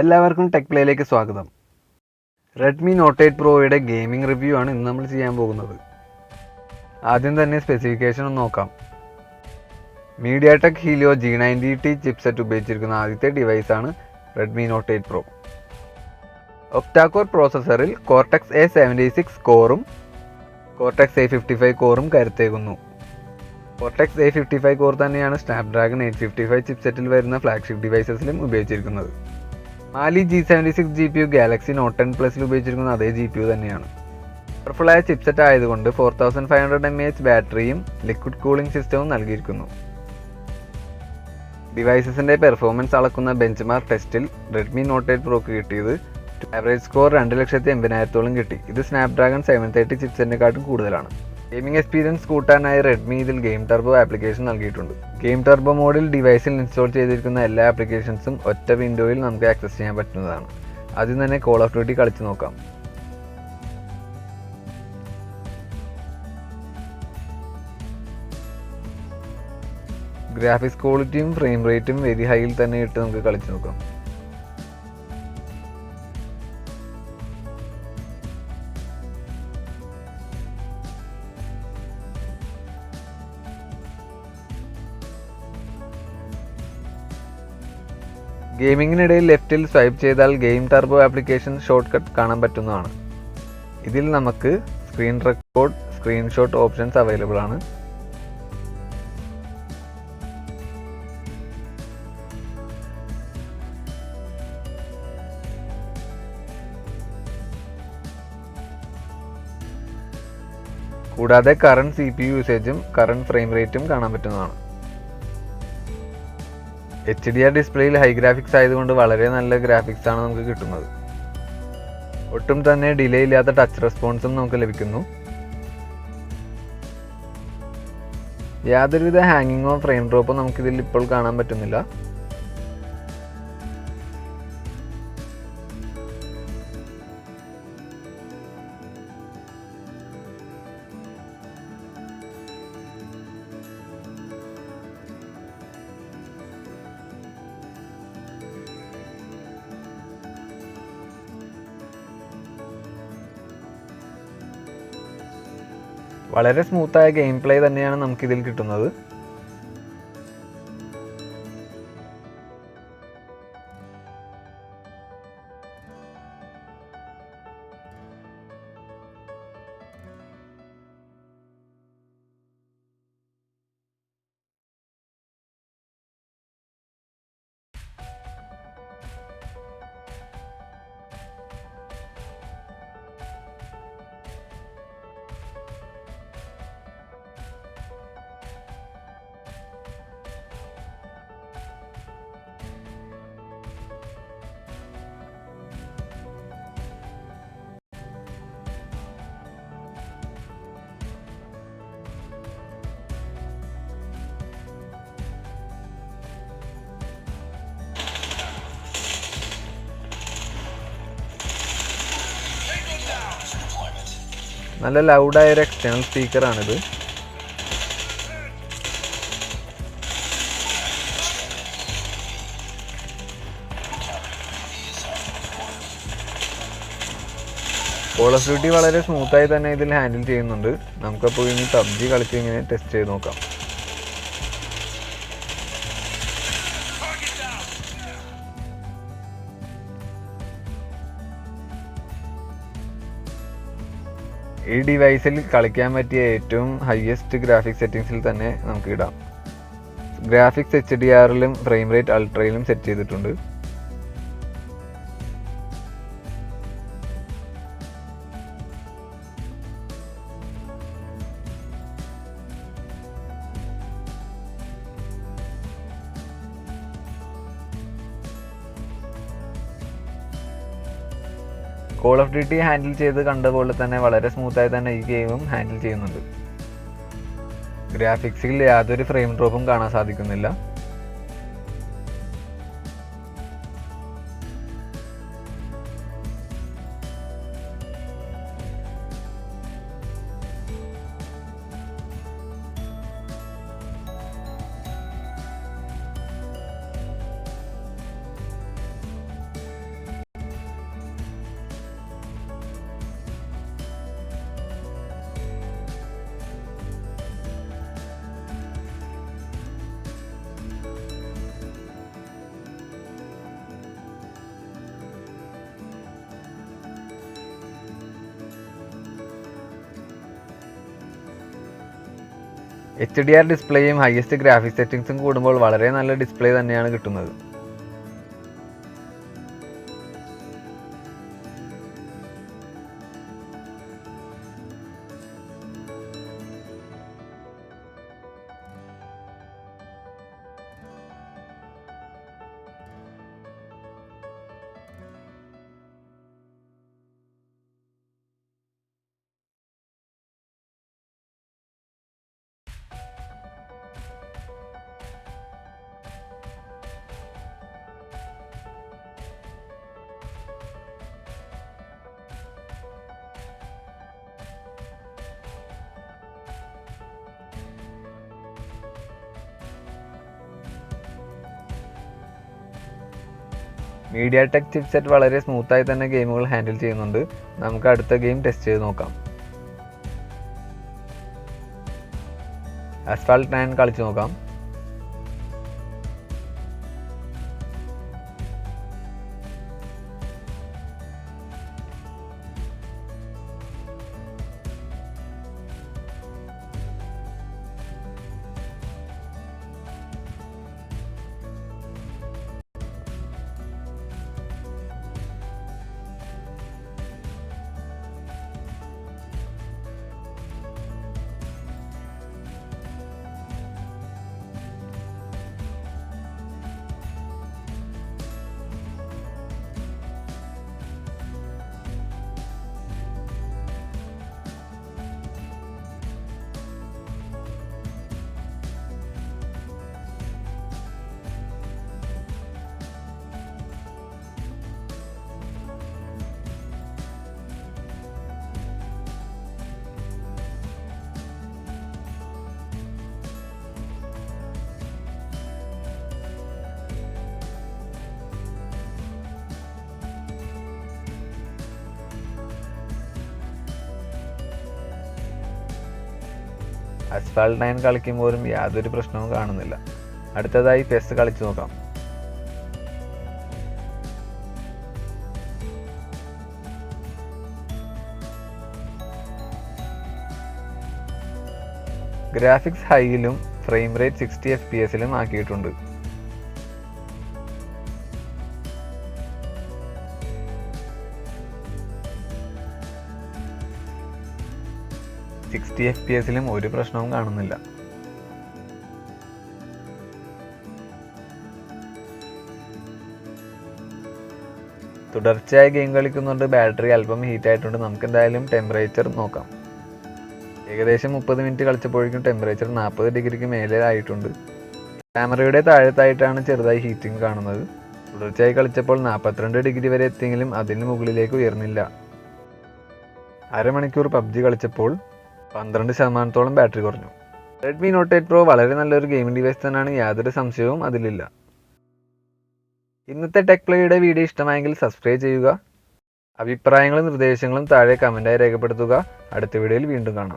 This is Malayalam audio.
എല്ലാവർക്കും ടെക് പ്ലേയിലേക്ക് സ്വാഗതം. Redmi Note 8 Proയുടെ ഗെയിമിംഗ് റിവ്യൂ ആണ് ഇന്ന് നമ്മൾ ചെയ്യാൻ പോകുന്നത്. ആദ്യം തന്നെ സ്പെസിഫിക്കേഷൻ ഒന്ന് നോക്കാം. MediaTek Helio G90T chipset ഉപയോഗിച്ചിരിക്കുന്ന ആദ്യത്തെ ഡിവൈസാണ് Redmi Note 8 Pro. Octa Core പ്രോസസ്സറിൽ Cortex A76 കോറും Cortex A55 കോറും കരുത്തേകുന്നു. Cortex A55 core തന്നെയാണ് Snapdragon 855 ചിപ്സെറ്റിൽ വരുന്ന ഫ്ലാഗ്ഷിപ്പ് ഡിവൈസസിലും ഉപയോഗിച്ചിരിക്കുന്നത്. Mali G76 GPU Galaxy Note 10 Plusൽ ഉപയോഗിച്ചിരിക്കുന്ന അതേ GPU തന്നെയാണ്. പവർഫുള്ളായ ചിപ്സെറ്റ് ആയതുകൊണ്ട് 4500 mAh ബാറ്ററിയും ലിക്വിഡ് കൂളിംഗ് സിസ്റ്റവും നൽകിയിരിക്കുന്നു. ഡിവൈസസിൻ്റെ പെർഫോമൻസ് അളക്കുന്ന ബെഞ്ച് മാർക്ക് ടെസ്റ്റിൽ Redmi Note 8 Proക്ക് കിട്ടിയത് ആവറേജ് സ്കോർ 2,80,000 കിട്ടി. ഇത് Snapdragon 730 ചിപ്സെറ്റിനെക്കാട്ടും കൂടുതലാണ്. ഗെയിമിംഗ് എക്സ്പീരിയൻസ് കൂട്ടാനായി Redmi ഇതിൽ ഗെയിം ടർബോ ആപ്ലിക്കേഷൻ നൽകിയിട്ടുണ്ട്. ഗെയിം ടർബോ മോഡിൽ ഡിവൈസിൽ ഇൻസ്റ്റാൾ ചെയ്തിരിക്കുന്ന എല്ലാ ആപ്ലിക്കേഷൻസും ഒറ്റ വിൻഡോയിൽ നമുക്ക് ആക്സസ് ചെയ്യാൻ പറ്റുന്നതാണ്. ആദ്യം തന്നെ കോൾ ഓഫ് ഡ്യൂട്ടി കളിച്ച് നോക്കാം. ഗ്രാഫിക്സ് ക്വാളിറ്റിയും ഫ്രെയിം റേറ്റും വെരി ഹൈയിൽ തന്നെ ഇട്ട് നമുക്ക് കളിച്ച് നോക്കാം. ഗെയിമിങ്ങിനിടയിൽ ലെഫ്റ്റിൽ സ്വൈപ്പ് ചെയ്താൽ game turbo application short cut കാണാൻ പറ്റുന്നതാണ്. ഇതിൽ നമുക്ക് screen record, screenshot options available ആണ്. കൂടാതെ കറണ്ട് CPU യൂസേജും കറണ്ട് ഫ്രെയിം റേറ്റും കാണാൻ പറ്റുന്നതാണ്. HDR ഡിസ്പ്ലേയിൽ ഹൈ ഗ്രാഫിക്സ് ആയതുകൊണ്ട് വളരെ നല്ല ഗ്രാഫിക്സ് ആണ് നമുക്ക് കിട്ടുന്നത്. ഒട്ടും തന്നെ ഡിലേ ഇല്ലാത്ത ടച്ച് റെസ്പോൺസും നമുക്ക് ലഭിക്കുന്നു. യാതൊരുവിധ ഹാങ്ങിങ്ങോ ഫ്രെയിം ഡ്രോപ്പോ നമുക്കിതിൽ ഇപ്പോൾ കാണാൻ പറ്റുന്നില്ല. വളരെ സ്മൂത്തായ ഗെയിം പ്ലേ തന്നെയാണ് നമുക്കിതിൽ കിട്ടുന്നത്. നല്ല ലൗഡായ ഒരു എക്സ്റ്റേണൽ സ്പീക്കറാണിത്. കോൾ ഓഫ് ഡ്യൂട്ടി വളരെ സ്മൂത്തായി തന്നെ ഇതിൽ ഹാൻഡിൽ ചെയ്യുന്നുണ്ട്. നമുക്കപ്പോൾ ഇനി PUBG കളിച്ച് ഇങ്ങനെ ടെസ്റ്റ് ചെയ്ത് നോക്കാം. ഈ ഡിവൈസിൽ കളിക്കാൻ പറ്റിയ ഏറ്റവും ഹയസ്റ്റ് ഗ്രാഫിക്സ് സെറ്റിങ്സിൽ തന്നെ നമുക്ക് ഇടാം. ഗ്രാഫിക്സ് HDRലും ഫ്രെയിം റേറ്റ് അൾട്രയിലും സെറ്റ് ചെയ്തിട്ടുണ്ട്. കോൾ ഓഫ് ഡ്യൂട്ടി ഹാൻഡിൽ ചെയ്ത് കണ്ട പോലെ തന്നെ വളരെ സ്മൂത്തായി തന്നെ ഈ ഗെയിമും ഹാൻഡിൽ ചെയ്യുന്നുണ്ട്. ഗ്രാഫിക്സിൽ യാതൊരു ഫ്രെയിം ഡ്രോപ്പും കാണാൻ സാധിക്കുന്നില്ല. HDR ഡിസ്പ്ലേയും ഹയസ്റ്റ് ഗ്രാഫിക്സ് സെറ്റിംഗ്സും കൂടുമ്പോൾ വളരെ നല്ല ഡിസ്പ്ലേ തന്നെയാണ് കിട്ടുന്നത്. MediaTek ചിപ്സെറ്റ് വളരെ സ്മൂത്തായി തന്നെ ഗെയിമുകൾ ഹാൻഡിൽ ചെയ്യുന്നുണ്ട്. നമുക്ക് അടുത്ത ഗെയിം ടെസ്റ്റ് ചെയ്ത് നോക്കാം. ASPHALT 9 കളിച്ചു നോക്കാം. ASPHALT 9 കളിക്കുമ്പോഴും യാതൊരു പ്രശ്നവും കാണുന്നില്ല. അടുത്തതായി PES കളിച്ചു നോക്കാം. ഗ്രാഫിക്സ് ഹൈയിലും ഫ്രെയിം റേറ്റ് 60 FPS ആക്കിയിട്ടുണ്ട്. FPS ഒരു പ്രശ്നവും കാണുന്നില്ല. തുടർച്ചയായി ഗെയിം കളിക്കുന്നുണ്ട് ബാറ്ററി അല്പം ഹീറ്റ് ആയിട്ടുണ്ട്. നമുക്ക് എന്തായാലും ടെമ്പറേച്ചർ നോക്കാം. ഏകദേശം 30 മിനിറ്റ് കളിച്ചപ്പോഴേക്കും ടെമ്പറേച്ചർ 40 ഡിഗ്രിക്ക് മേലെ ആയിട്ടുണ്ട്. ക്യാമറയുടെ താഴത്തായിട്ടാണ് ചെറുതായി ഹീറ്റിംഗ് കാണുന്നത്. തുടർച്ചയായി കളിച്ചപ്പോൾ 42 ഡിഗ്രി വരെ എത്തിയെങ്കിലും അതിന് മുകളിലേക്ക് ഉയർന്നില്ല. അരമണിക്കൂർ PUBG കളിച്ചപ്പോൾ 12% ബാറ്ററി കുറഞ്ഞു. Redmi Note 8 Pro വളരെ നല്ലൊരു ഗെയിമിംഗ് ഡിവൈസ് തന്നെയാണ്, യാതൊരു സംശയവും അതിലില്ല. ഇന്നത്തെ ടെക് പ്ലേയുടെ വീഡിയോ ഇഷ്ടമായെങ്കിൽ സബ്സ്ക്രൈബ് ചെയ്യുക. അഭിപ്രായങ്ങളും നിർദ്ദേശങ്ങളും താഴെ കമൻറ്റായി രേഖപ്പെടുത്തുക. അടുത്ത വീഡിയോയിൽ വീണ്ടും കാണാം.